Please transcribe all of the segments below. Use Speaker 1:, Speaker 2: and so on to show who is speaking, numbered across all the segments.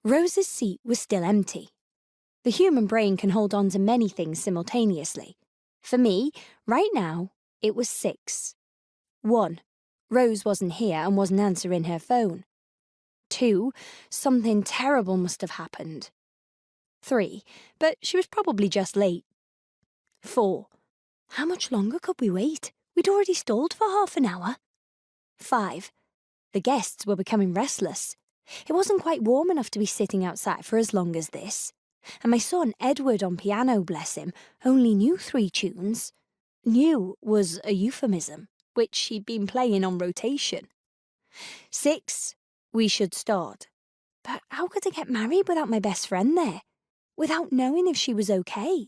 Speaker 1: Rose's seat was still empty. The human brain can hold on to many things simultaneously. For me, right now, it was 6. 1. Rose wasn't here and wasn't answering her phone. 2. Something terrible must have happened. 3. But she was probably just late. 4. How much longer could we wait? We'd already stalled for half an hour. 5. The guests were becoming restless. It wasn't quite warm enough to be sitting outside for as long as this. And my son Edward on piano, bless him, only knew 3 tunes. Knew was a euphemism, which he'd been playing on rotation. 6. We should start. But how could I get married without my best friend there? Without knowing if she was okay?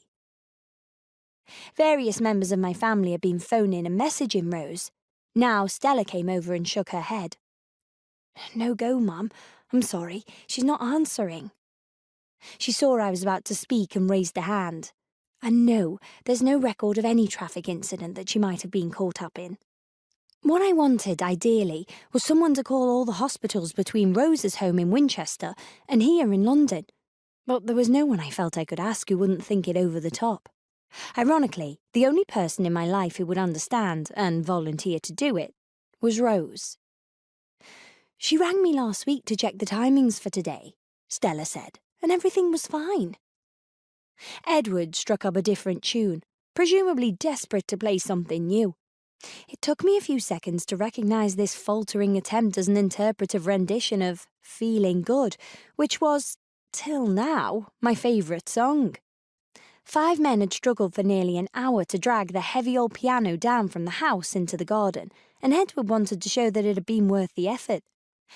Speaker 1: Various members of my family had been phoning and messaging Rose. Now Stella came over and shook her head. No go, Mum. I'm sorry. She's not answering. She saw I was about to speak and raised a hand. And no, there's no record of any traffic incident that she might have been caught up in. What I wanted, ideally, was someone to call all the hospitals between Rose's home in Winchester and here in London. But there was no one I felt I could ask who wouldn't think it over the top. Ironically, the only person in my life who would understand and volunteer to do it was Rose. She rang me last week to check the timings for today, Stella said, and everything was fine. Edward struck up a different tune, presumably desperate to play something new. It took me a few seconds to recognise this faltering attempt as an interpretive rendition of Feeling Good, which was, till now, my favourite song. 5 men had struggled for nearly an hour to drag the heavy old piano down from the house into the garden, and Edward wanted to show that it had been worth the effort.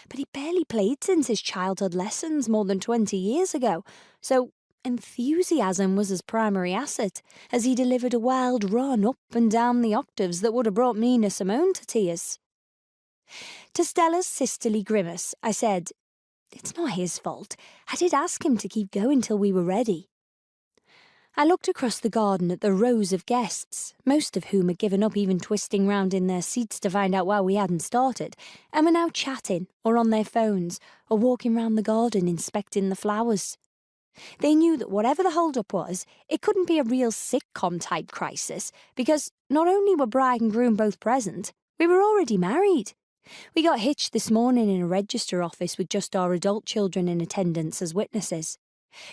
Speaker 1: But he barely played since his childhood lessons more than 20 years ago, so enthusiasm was his primary asset, as he delivered a wild run up and down the octaves that would have brought Nina Simone to tears. To Stella's sisterly grimace, I said, "It's not his fault. I did ask him to keep going till we were ready." I looked across the garden at the rows of guests, most of whom had given up even twisting round in their seats to find out why we hadn't started, and were now chatting, or on their phones, or walking round the garden inspecting the flowers. They knew that whatever the hold-up was, it couldn't be a real sitcom-type crisis, because not only were bride and groom both present, we were already married. We got hitched this morning in a register office with just our adult children in attendance as witnesses.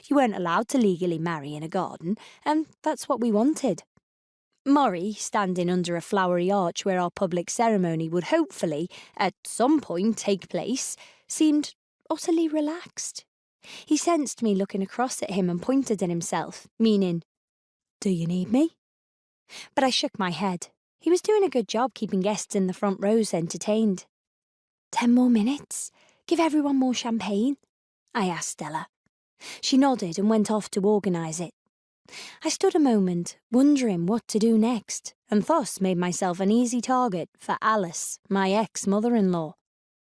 Speaker 1: You weren't allowed to legally marry in a garden, and that's what we wanted. Murray, standing under a flowery arch where our public ceremony would hopefully, at some point, take place, seemed utterly relaxed. He sensed me looking across at him and pointed at himself, meaning, "Do you need me?" But I shook my head. He was doing a good job keeping guests in the front rows entertained. 10 more minutes? Give everyone more champagne? I asked Stella. She nodded and went off to organise it. I stood a moment, wondering what to do next, and thus made myself an easy target for Alice, my ex-mother-in-law.